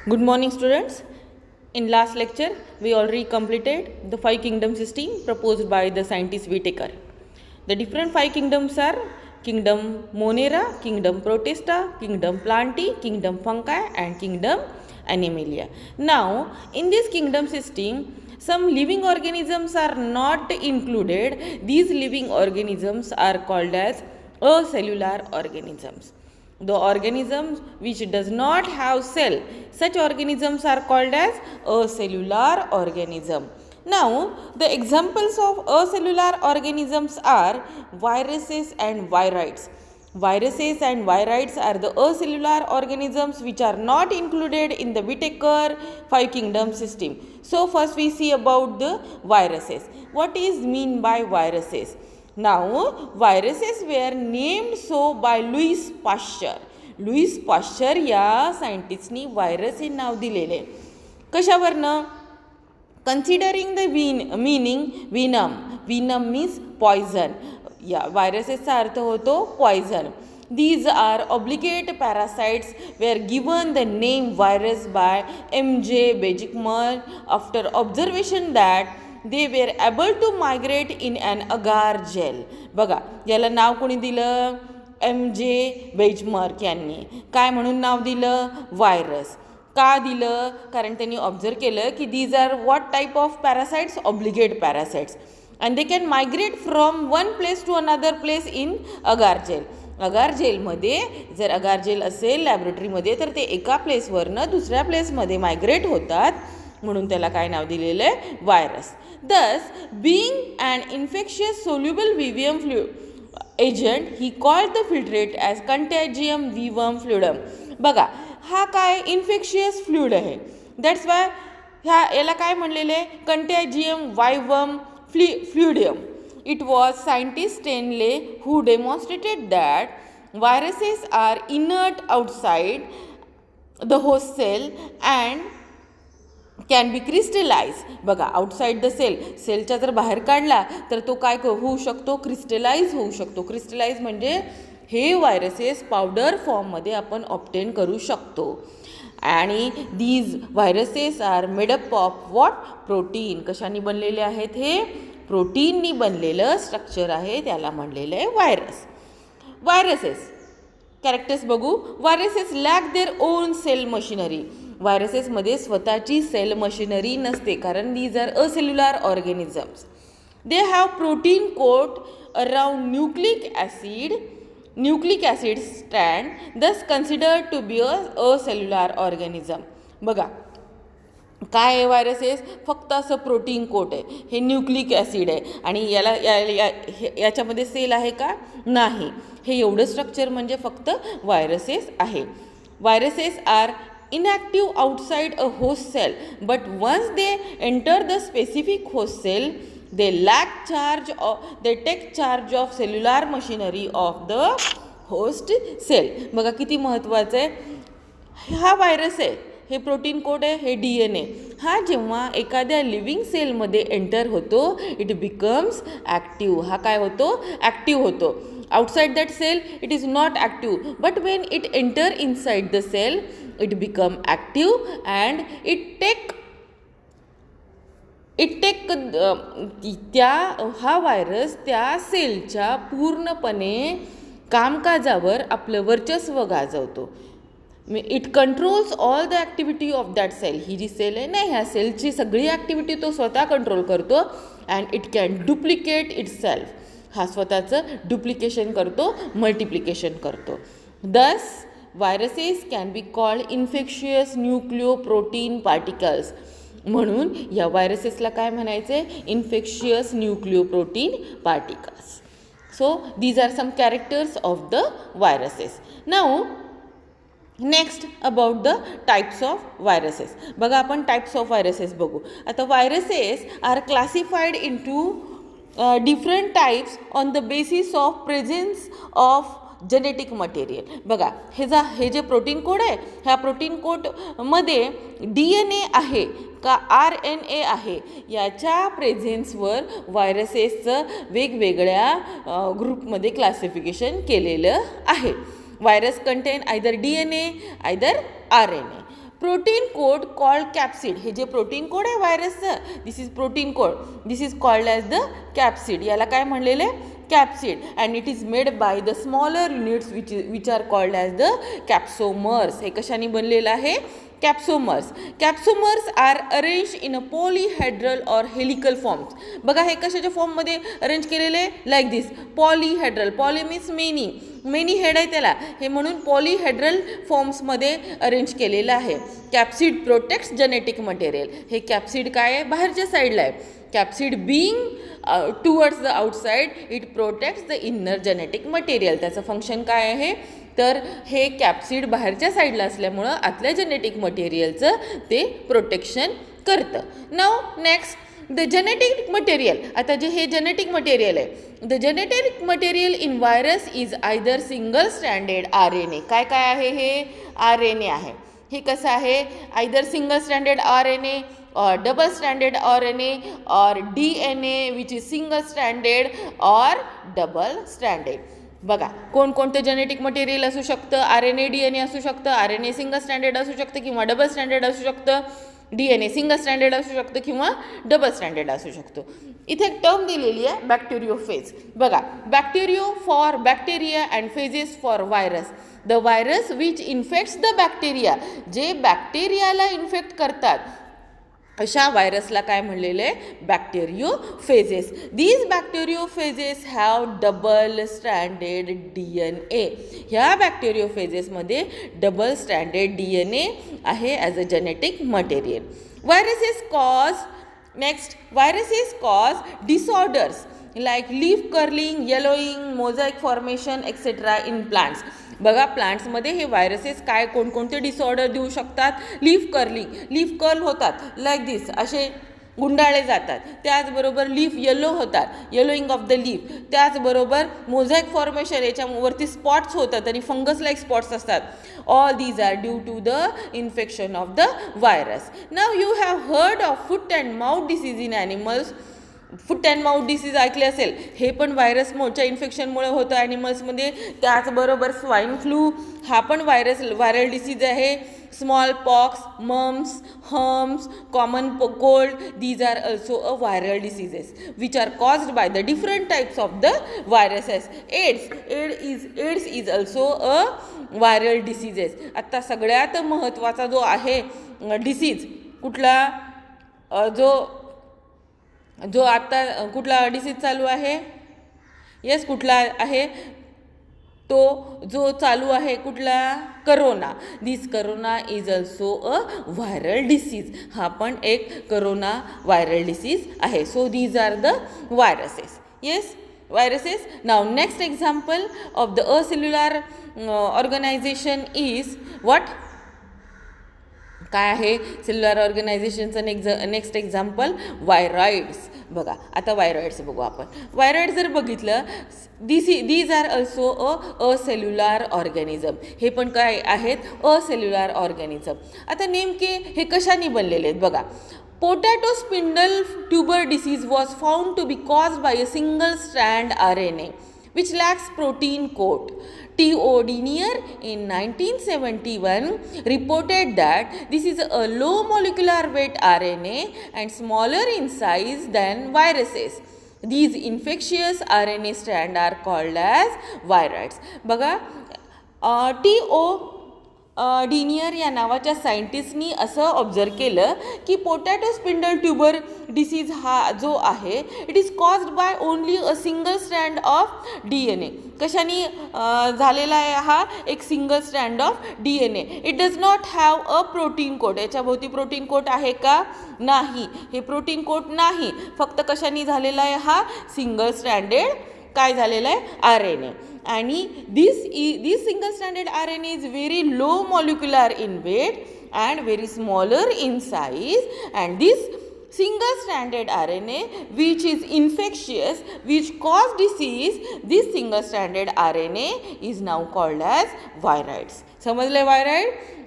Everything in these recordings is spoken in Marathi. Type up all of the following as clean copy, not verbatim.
Good morning, students. In last lecture, we already completed the five kingdom system proposed by the scientist Whittaker. The different five kingdoms are Kingdom Monera, Kingdom Protista, Kingdom Plantae, Kingdom Fungi, and Kingdom Animalia. Now, in this kingdom system, some living organisms are not included. These living organisms are called as acellular organisms. The organisms which does not have cell, such organisms are called as acellular organism. Now, the examples of acellular organisms are viruses and virides. Viruses and virides are the acellular organisms which are not included in the Whittaker five kingdom system. So, first we see about the viruses. What is mean by viruses? Now, viruses were named so by Louis Pasteur. Louis Pasteur या सायंटिस्टनी व्हायरस हे नाव दिलेले. कशावरनं? Considering the meaning venom. Venom means poison. या व्हायरसेसचा अर्थ होतो poison. These are obligate parasites were given the name virus by M.J. Beijkman after observation that they were able to migrate in an agar gel. बघा, याला नाव कोणी दिलं? M.J. बेंचमार्क यांनी. काय म्हणून नाव दिलं? व्हायरस. का दिलं? कारण त्यांनी ऑब्झर्व केलं की these are what type of parasites? Obligate parasites. And they can migrate from one place to another place in agar gel. Agar जेलमध्ये जर अगार जेल असेल लॅबोरेटरीमध्ये तर ते एका प्लेसवरनं दुसऱ्या प्लेसमध्ये मायग्रेट होतात, म्हणून त्याला काय नाव दिलेलं आहे? Virus. Thus being and infectious soluble vivium agent he called the filtrate as contagium vivum fluidum. बघा, हा काय इन्फेक्शियस फ्लुइड आहे. दॅट्स वाय याला काय म्हणलेलं आहे? Contagium vivum fluidum. It was scientist Stanley who demonstrated that viruses are inert outside the host cell and can be crystallized. बघा, आउटसाइड द सेल, सेलच्या जर बाहेर काढला तर तो काय होऊ शकतो? क्रिस्टलाइज होऊ शकतो. क्रिस्टलाइज म्हणजे हे व्हायरसेस पावडर फॉर्ममध्ये आपण ऑब्टेन करू शकतो. आणि these viruses are made up of what? Protein. कशाने बनलेले आहेत? हे प्रोटीननी बनलेलं स्ट्रक्चर आहे, त्याला म्हणलेलं आहे व्हायरस. व्हायरसेस कॅरेक्टर्स बघू. Viruses lack their own cell machinery. व्हायरसेसमध्ये स्वतःची सेल मशिनरी नसते, कारण these are acellular organisms. They have protein coat around nucleic acid strand, thus considered to be a cellular organism. बघा, काय आहे व्हायरसेस? फक्त असं प्रोटीन कोट आहे. हे न्यूक्लिक ॲसिड आहे आणि याच्यामध्ये सेल आहे का? नाही. हे एवढं स्ट्रक्चर म्हणजे फक्त व्हायरसेस आहे. Viruses are inactive outside a host cell, but once they enter the specific host cell, they take charge of cellular machinery of the host cell. बघा किती महत्त्वाचं आहे. हा व्हायरस आहे, हे प्रोटीन कोड आहे, हे DNA. हा जेव्हा एखाद्या लिव्हिंग सेलमध्ये एंटर होतो, इट बिकम्स ॲक्टिव्ह. हा काय होतो? ॲक्टिव्ह होतो. outside that cell it is not active, but when it enter inside the cell it become active and it take हा व्हायरस त्या सेलच्या पूर्णपणे कामकाजावर आपलं वर्चस्व गाजवतो. It controls all the activity of that cell. ही जी सेल आहे ना, ह्या सेलची सगळी ॲक्टिव्हिटी तो स्वतः कंट्रोल करतो. And it can duplicate itself. हा स्वतःचं डुप्लिकेशन करतो, मल्टिप्लिकेशन करतो. Thus viruses can be called infectious nucleoprotein particles. म्हणून या व्हायरसेसला काय म्हणायचे? Infectious nucleoprotein particles. So these are some characters of the viruses. Now next about the types of viruses. बघा, आपण टाईप्स ऑफ व्हायरसेस बघू. आता viruses are classified into different types on the basis of presence of genetic material. बघा, हे जे प्रोटीन कोड आहे, ह्या प्रोटीन कोडमध्ये DNA आहे का RNA आहे, याच्या प्रेझेन्सवर व्हायरसेसचं वेगवेगळ्या ग्रुपमध्ये क्लासिफिकेशन केलेलं आहे. Virus contain either DNA either RNA. Protein coat called capsid. हे जे प्रोटीन कोड आहे व्हायरसचं, this is protein coat, this is called as the capsid. याला काय म्हणलेलं आहे? Capsid. And it is made by the smaller units which are called as the capsomers. हे कशाने बनलेलं आहे? Capsomers. Capsomers are arrange in a polyhedral or helical forms. बघा हे कशाच्या फॉर्ममध्ये अरेंज केलेले? लाईक दिस, polyhedral. Poly means many, many head आहे त्याला, हे म्हणून पॉलीहेड्रल फॉर्म्समध्ये अरेंज केलेलं आहे. Capsid protects genetic material. हे कॅप्सिड काय आहे? बाहेरच्या साईडला आहे. Capsid being towards the outside, it protects the inner genetic material. त्याचं फंक्शन काय आहे? तर हे कॅप्सिड बाहेरच्या साईडला असल्यामुळं आतल्या जेनेटिक मटेरियलचं ते प्रोटेक्शन करतं. नाव नेक्स्ट, द जेनेटिक मटेरियल. आता जे हे जेनेटिक मटेरियल आहे, the genetic material in virus is either single stranded RNA. काय काय आहे? हे RNA आहे. हे कसं आहे? Either single stranded RNA or double stranded RNA or DNA which is single stranded or double stranded. बघा कोणकोणते जेनेटिक मटेरियल असू शकतं? RNA DNA असू शकतं, RNA सिंगल स्टँडर्ड असू शकतं किंवा डबल स्टँडर्ड असू शकतं, DNA सिंगल स्टँडर्ड असू शकतं किंवा डबल स्टँडर्ड असू शकतो. इथे एक टर्म दिलेली आहे बॅक्टेरियोफेज. बघा, bacterio for bacteria and phages for virus. The virus which infects the bacteria. जे बॅक्टेरियाला इन्फेक्ट करतात अशा व्हायरसला काय म्हणलेलं आहे? Bacteriophages. These bacteriophages have double stranded DNA. ह्या बॅक्टेरियोफेजेसमध्ये डबल स्ट्रँडेड DNA आहे as a genetic material. Viruses cause, next, viruses cause disorders like leaf curling, yellowing, mosaic formation etcetera in plants. बघा प्लांट्समध्ये हे व्हायरसेस काय कोणकोणते डिसऑर्डर देऊ शकतात? लीफ कर्लिंग, लीफ कर्ल होतात लाईक दिस, असे गुंडाळे जातात. त्याचबरोबर लीफ येलो होतात, येलोईंग ऑफ द लीफ. त्याचबरोबर मोझॅइक फॉर्मेशन, याच्यावरती स्पॉट्स होतात आणि फंगस लाईक स्पॉट्स असतात. All these are due to the infection of the virus. Now you have heard of foot and mouth disease in animals. Foot and mouth disease ऐकले असेल, हे पण व्हायरसच्या इन्फेक्शनमुळे होतं ॲनिमल्समध्ये. त्याचबरोबर स्वाईन फ्लू हा पण व्हायरल डिसीज आहे. Small pox, mumps, hums, common cold, these are also a viral diseases which are caused by the different types of the viruses. AIDS is also a viral diseases. आता सगळ्यात महत्त्वाचा जो आहे डिसीज कुठला, जो आता कुठला डिसीज चालू आहे? येस, कुठला आहे तो? जो चालू आहे कुठला? Corona. This corona is also a viral disease. हा पण एक करोना व्हायरल डिसीज आहे. So these are the viruses. Yes, viruses. Now next example of the acellular organization is what? काय आहे सेल्युलर ऑर्गनायझेशनचं नेक्स्ट एक्झाम्पल? व्हायरॉइड्स. बघा आता व्हायरॉइड्स बघू आपण. व्हायरॉइड जर बघितलं, these are also a cellular organism. हे पण काय आहेत? Acellular organism. आता नेमके हे कशाने बनलेले आहेत बघा. Potato spindle tuber disease was found to be caused by a single strand RNA which lacks protein coat. T.O. Denier in 1971 reported that this is a low molecular weight RNA and smaller in size than viruses. These infectious RNA strands are called as viroids. बघा, T.O. डिनियर या नावाच्या सायंटिस्टनी असं ऑब्झर्व केलं की पोटॅटो स्पिंडल ट्युबर डिसीज हा जो आहे, it is caused by only a single strand of DNA. कशाने झालेला आहे हा? एक single strand of DNA. It does not have a protein coat. याच्याभोवती प्रोटीन कोट आहे का? नाही, हे प्रोटीन कोट नाही. फक्त कशाने झालेला आहे हा? सिंगल स्ट्रँडेड काय झालेलं आहे? RNA. आणि this single standard RNA is very low molecular in weight and very smaller in size, and this single stranded RNA which is infectious, which cause disease, this single stranded RNA is now called as viroids. समजले?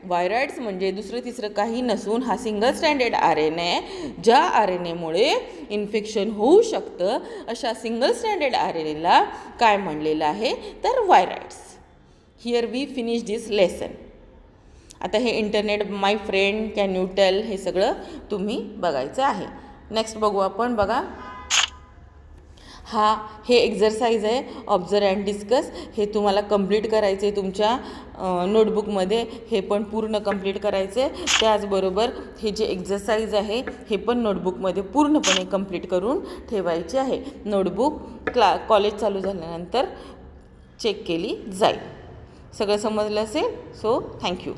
व्हायरॉइड्स म्हणजे दुसरं तिसरं काही नसून हा सिंगल स्टँडर्ड RNA आहे. ज्या RNAमुळे इन्फेक्शन होऊ शकतं अशा सिंगल स्टँडर्ड RNAला काय म्हणलेलं आहे? तर viroids. Here we finish this lesson. आता हे internet my friend can you tell हे सगळं तुम्ही बघायचं आहे. नेक्स्ट बघू आपण. बघा हे एक्झरसाइज आहे ऑब्झर्व अँड डिस्कस. हे तुम्हाला कंप्लीट करायचे तुमच्या नोटबुकमध्ये. हे पण पूर्ण कंप्लीट करायचे. त्याचबरोबर हे जे एक्झरसाइज आहे हे पण नोटबुकमध्ये पूर्णपणे कंप्लीट करून ठेवायचे आहे. नोटबुक कॉलेज चालू झाल्यानंतर चेक केली जाईल. सगळं समजलं असेल. So thank you.